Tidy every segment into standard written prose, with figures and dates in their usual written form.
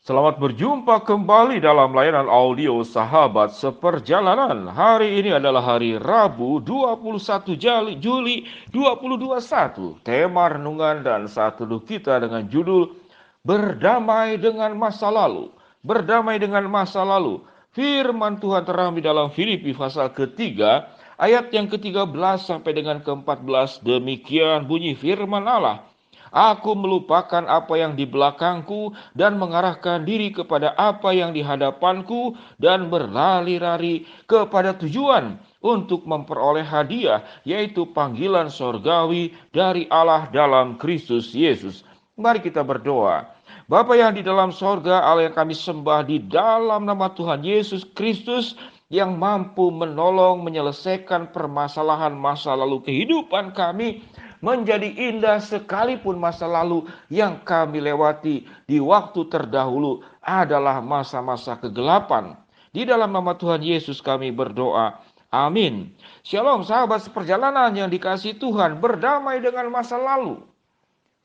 Selamat berjumpa kembali dalam layanan audio Sahabat Seperjalanan. Hari ini adalah hari Rabu 21 Juli 2021. Tema renungan dan saat teduh kita dengan judul Berdamai dengan Masa Lalu. Berdamai dengan masa lalu. Firman Tuhan terambil dalam Filipi pasal ketiga ayat yang ke-13 sampai dengan ke-14. Demikian bunyi firman Allah. Aku melupakan apa yang di belakangku dan mengarahkan diri kepada apa yang di hadapanku dan berlari-lari kepada tujuan untuk memperoleh hadiah, yaitu panggilan sorgawi dari Allah dalam Kristus Yesus. Mari kita berdoa. Bapa yang di dalam sorga, Allah yang kami sembah di dalam nama Tuhan Yesus Kristus, yang mampu menolong menyelesaikan permasalahan masa lalu kehidupan kami menjadi indah sekalipun masa lalu yang kami lewati di waktu terdahulu adalah masa-masa kegelapan. Di dalam nama Tuhan Yesus kami berdoa. Amin. Shalom sahabat seperjalanan yang dikasihi Tuhan, berdamai dengan masa lalu.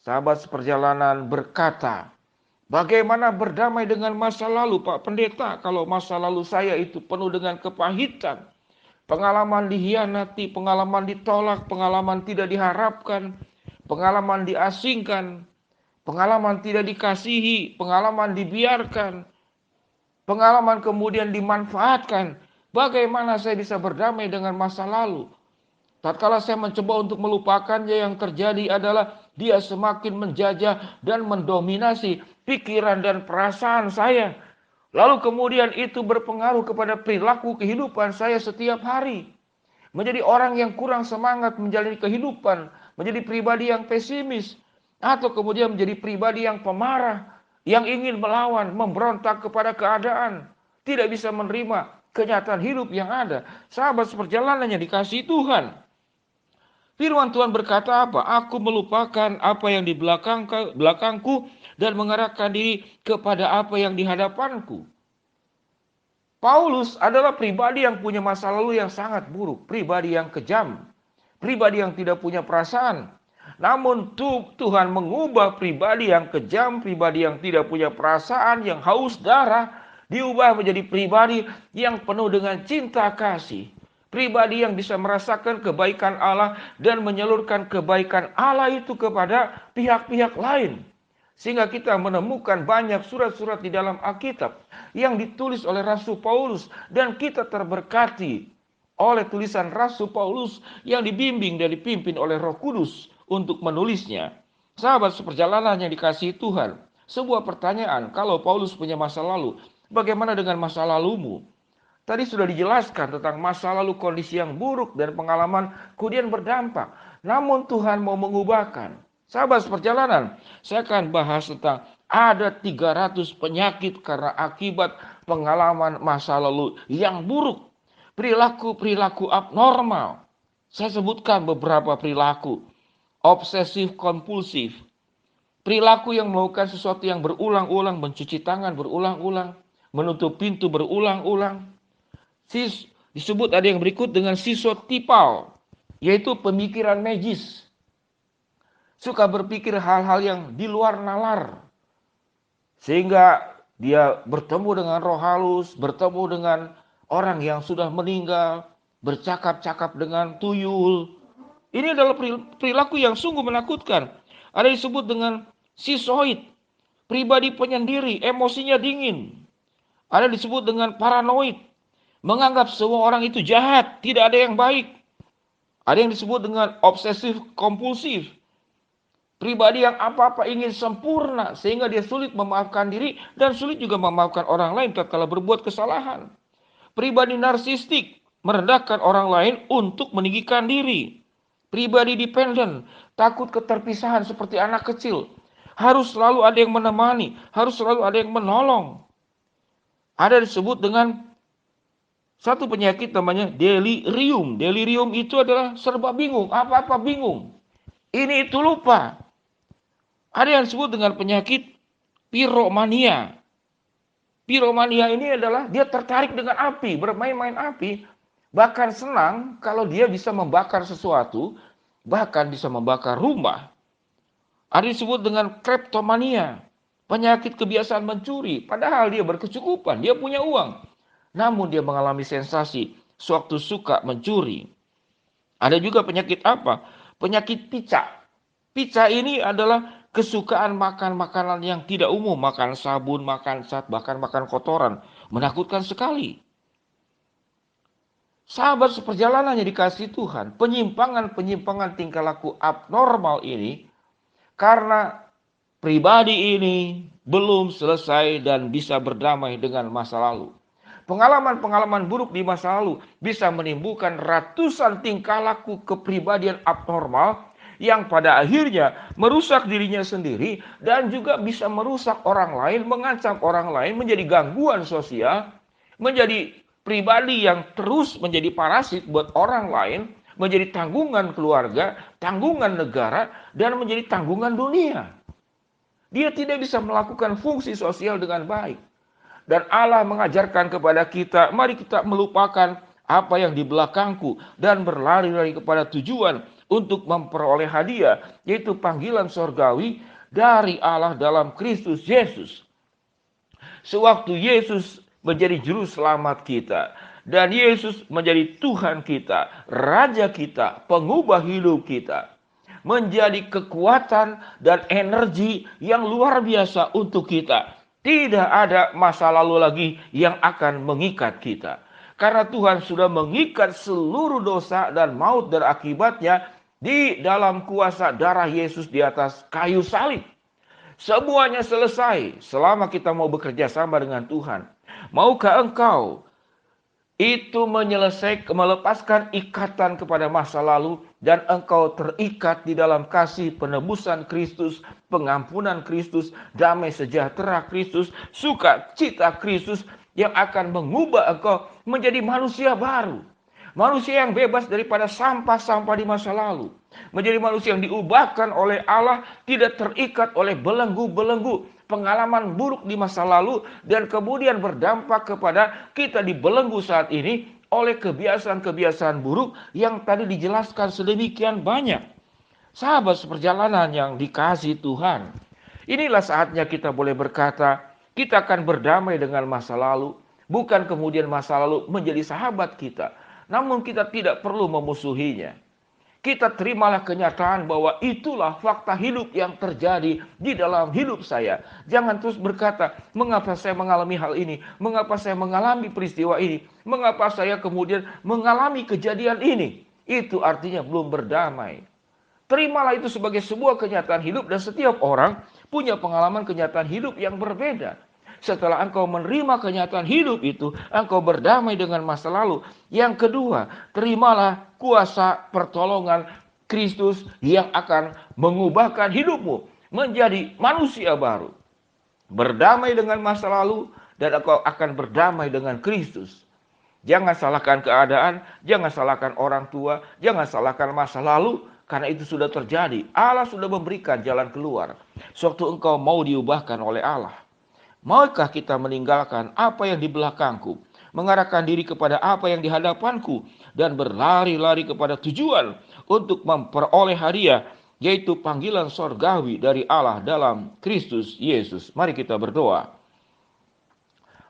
Sahabat seperjalanan berkata, bagaimana berdamai dengan masa lalu Pak Pendeta kalau masa lalu saya itu penuh dengan kepahitan, pengalaman dihianati, pengalaman ditolak, pengalaman tidak diharapkan, pengalaman diasingkan, pengalaman tidak dikasihi, pengalaman dibiarkan, pengalaman kemudian dimanfaatkan. Bagaimana saya bisa berdamai dengan masa lalu? Tatkala saya mencoba untuk melupakannya, yang terjadi adalah dia semakin menjajah dan mendominasi pikiran dan perasaan saya. Lalu kemudian itu berpengaruh kepada perilaku kehidupan saya setiap hari. Menjadi orang yang kurang semangat menjalani kehidupan, menjadi pribadi yang pesimis, atau kemudian menjadi pribadi yang pemarah, yang ingin melawan, memberontak kepada keadaan, tidak bisa menerima kenyataan hidup yang ada. Sahabat seperjalanan yang dikasihi Tuhan, firman Tuhan berkata apa? Aku melupakan apa yang di belakangku dan mengarahkan diri kepada apa yang di hadapanku. Paulus adalah pribadi yang punya masa lalu yang sangat buruk, pribadi yang kejam, pribadi yang tidak punya perasaan. Namun Tuhan mengubah pribadi yang kejam, pribadi yang tidak punya perasaan, yang haus darah, diubah menjadi pribadi yang penuh dengan cinta kasih. Pribadi yang bisa merasakan kebaikan Allah dan menyalurkan kebaikan Allah itu kepada pihak-pihak lain. Sehingga kita menemukan banyak surat-surat di dalam Alkitab yang ditulis oleh Rasul Paulus, dan kita terberkati oleh tulisan Rasul Paulus yang dibimbing dan dipimpin oleh Roh Kudus untuk menulisnya. Sahabat seperjalanan yang dikasihi Tuhan, sebuah pertanyaan, kalau Paulus punya masa lalu, bagaimana dengan masa lalumu? Tadi sudah dijelaskan tentang masa lalu kondisi yang buruk dan pengalaman kemudian berdampak. Namun Tuhan mau mengubahkan. Sahabat seperjalanan, saya akan bahas tentang ada 300 penyakit karena akibat pengalaman masa lalu yang buruk. Perilaku-perilaku abnormal. Saya sebutkan beberapa perilaku. Obsesif kompulsif. Perilaku yang melakukan sesuatu yang berulang-ulang, mencuci tangan berulang-ulang, menutup pintu berulang-ulang. Disebut ada yang berikut dengan sisotipal, yaitu pemikiran magis. Suka berpikir hal-hal yang di luar nalar. Sehingga dia bertemu dengan roh halus, bertemu dengan orang yang sudah meninggal, bercakap-cakap dengan tuyul. Ini adalah perilaku yang sungguh menakutkan. Ada disebut dengan sisoid, pribadi penyendiri, emosinya dingin. Ada disebut dengan paranoid, menganggap semua orang itu jahat, tidak ada yang baik. Ada yang disebut dengan obsesif kompulsif, pribadi yang apa-apa ingin sempurna sehingga dia sulit memaafkan diri dan sulit juga memaafkan orang lain tatkala berbuat kesalahan. Pribadi narsistik, merendahkan orang lain untuk meninggikan diri. Pribadi dependen, takut keterpisahan seperti anak kecil. Harus selalu ada yang menemani, harus selalu ada yang menolong. Ada disebut dengan satu penyakit namanya delirium. Delirium itu adalah serba bingung, apa-apa bingung. Ini itu lupa. Ada yang disebut dengan penyakit piromania. Piromania ini adalah dia tertarik dengan api, bermain-main api. Bahkan senang kalau dia bisa membakar sesuatu, bahkan bisa membakar rumah. Ada yang disebut dengan kleptomania. penyakit kebiasaan mencuri, padahal dia berkecukupan, dia punya uang. Namun dia mengalami sensasi sewaktu suka mencuri. Ada juga penyakit apa? Penyakit pica. Pica ini adalah kesukaan makan makanan yang tidak umum, makan sabun, makan zat, bahkan makan kotoran. Menakutkan sekali. Sahabat seperjalanannya dikasih Tuhan, penyimpangan-penyimpangan tingkah laku abnormal ini karena pribadi ini belum selesai dan bisa berdamai dengan masa lalu. Pengalaman-pengalaman buruk di masa lalu bisa menimbulkan ratusan tingkah laku kepribadian abnormal yang pada akhirnya merusak dirinya sendiri dan juga bisa merusak orang lain, mengancam orang lain, menjadi gangguan sosial, menjadi pribadi yang terus menjadi parasit buat orang lain, menjadi tanggungan keluarga, tanggungan negara, dan menjadi tanggungan dunia. Dia tidak bisa melakukan fungsi sosial dengan baik. Dan Allah mengajarkan kepada kita, mari kita melupakan apa yang di belakangku dan berlari-lari kepada tujuan untuk memperoleh hadiah, yaitu panggilan sorgawi dari Allah dalam Kristus Yesus. Sewaktu Yesus menjadi juru selamat kita, dan Yesus menjadi Tuhan kita, Raja kita, pengubah hidup kita, menjadi kekuatan dan energi yang luar biasa untuk kita. Tidak ada masa lalu lagi yang akan mengikat kita. Karena Tuhan sudah mengikat seluruh dosa dan maut dan akibatnya di dalam kuasa darah Yesus di atas kayu salib. Semuanya selesai selama kita mau bekerja sama dengan Tuhan. Maukah engkau itu melepaskan ikatan kepada masa lalu dan engkau terikat di dalam kasih penebusan Kristus, pengampunan Kristus, damai sejahtera Kristus, sukacita Kristus yang akan mengubah engkau menjadi manusia baru. Manusia yang bebas daripada sampah-sampah di masa lalu. Menjadi manusia yang diubahkan oleh Allah, tidak terikat oleh belenggu-belenggu pengalaman buruk di masa lalu, dan kemudian berdampak kepada kita dibelenggu saat ini oleh kebiasaan-kebiasaan buruk yang tadi dijelaskan sedemikian banyak. Sahabat seperjalanan yang dikasihi Tuhan, inilah saatnya kita boleh berkata, kita akan berdamai dengan masa lalu, bukan kemudian masa lalu menjadi sahabat kita, namun kita tidak perlu memusuhinya. Kita terimalah kenyataan bahwa itulah fakta hidup yang terjadi di dalam hidup saya. Jangan terus berkata, mengapa saya mengalami hal ini? Mengapa saya mengalami peristiwa ini? Mengapa saya kemudian mengalami kejadian ini? Itu artinya belum berdamai. Terimalah itu sebagai sebuah kenyataan hidup, dan setiap orang punya pengalaman kenyataan hidup yang berbeda. Setelah engkau menerima kenyataan hidup itu, engkau berdamai dengan masa lalu. Yang kedua, terimalah kuasa pertolongan Kristus yang akan mengubahkan hidupmu menjadi manusia baru. Berdamai dengan masa lalu dan engkau akan berdamai dengan Kristus. Jangan salahkan keadaan, jangan salahkan orang tua, jangan salahkan masa lalu, karena itu sudah terjadi. Allah sudah memberikan jalan keluar. Sewaktu engkau mau diubahkan oleh Allah. Maukah kita meninggalkan apa yang di belakangku, mengarahkan diri kepada apa yang di hadapanku, dan berlari-lari kepada tujuan untuk memperoleh hadiah, yaitu panggilan sorgawi dari Allah dalam Kristus Yesus. Mari kita berdoa.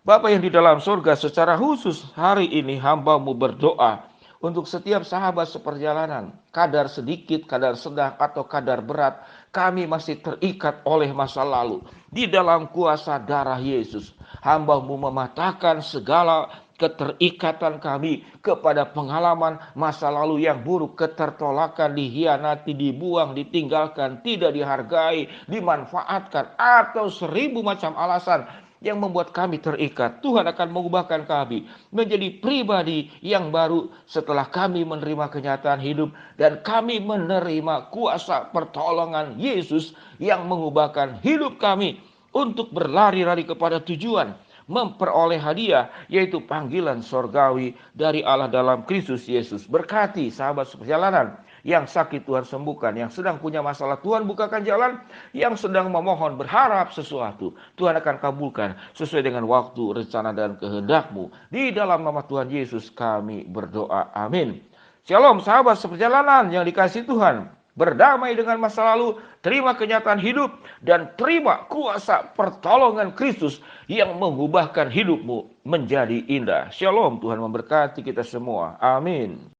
Bapa yang di dalam surga, secara khusus hari ini hamba-Mu berdoa untuk setiap sahabat seperjalanan, kadar sedikit, kadar sedang, atau kadar berat, kami masih terikat oleh masa lalu. Di dalam kuasa darah Yesus, hamba-Mu mematahkan segala keterikatan kami kepada pengalaman masa lalu yang buruk, ketertolakan, dikhianati, dibuang, ditinggalkan, tidak dihargai, dimanfaatkan, atau 1000 macam alasan yang membuat kami terikat. Tuhan akan mengubahkan kami menjadi pribadi yang baru setelah kami menerima kenyataan hidup dan kami menerima kuasa pertolongan Yesus yang mengubahkan hidup kami untuk berlari-lari kepada tujuan, memperoleh hadiah, yaitu panggilan sorgawi dari Allah dalam Kristus Yesus. Berkati sahabat seperjalanan yang sakit Tuhan sembuhkan, yang sedang punya masalah Tuhan bukakan jalan, yang sedang memohon berharap sesuatu Tuhan akan kabulkan sesuai dengan waktu, rencana, dan kehendak-Mu. Di dalam nama Tuhan Yesus kami berdoa, amin. Shalom sahabat seperjalanan yang dikasihi Tuhan. berdamai dengan masa lalu, terima kenyataan hidup, dan terima kuasa pertolongan Kristus yang mengubahkan hidupmu menjadi indah. Shalom, Tuhan memberkati kita semua. Amin.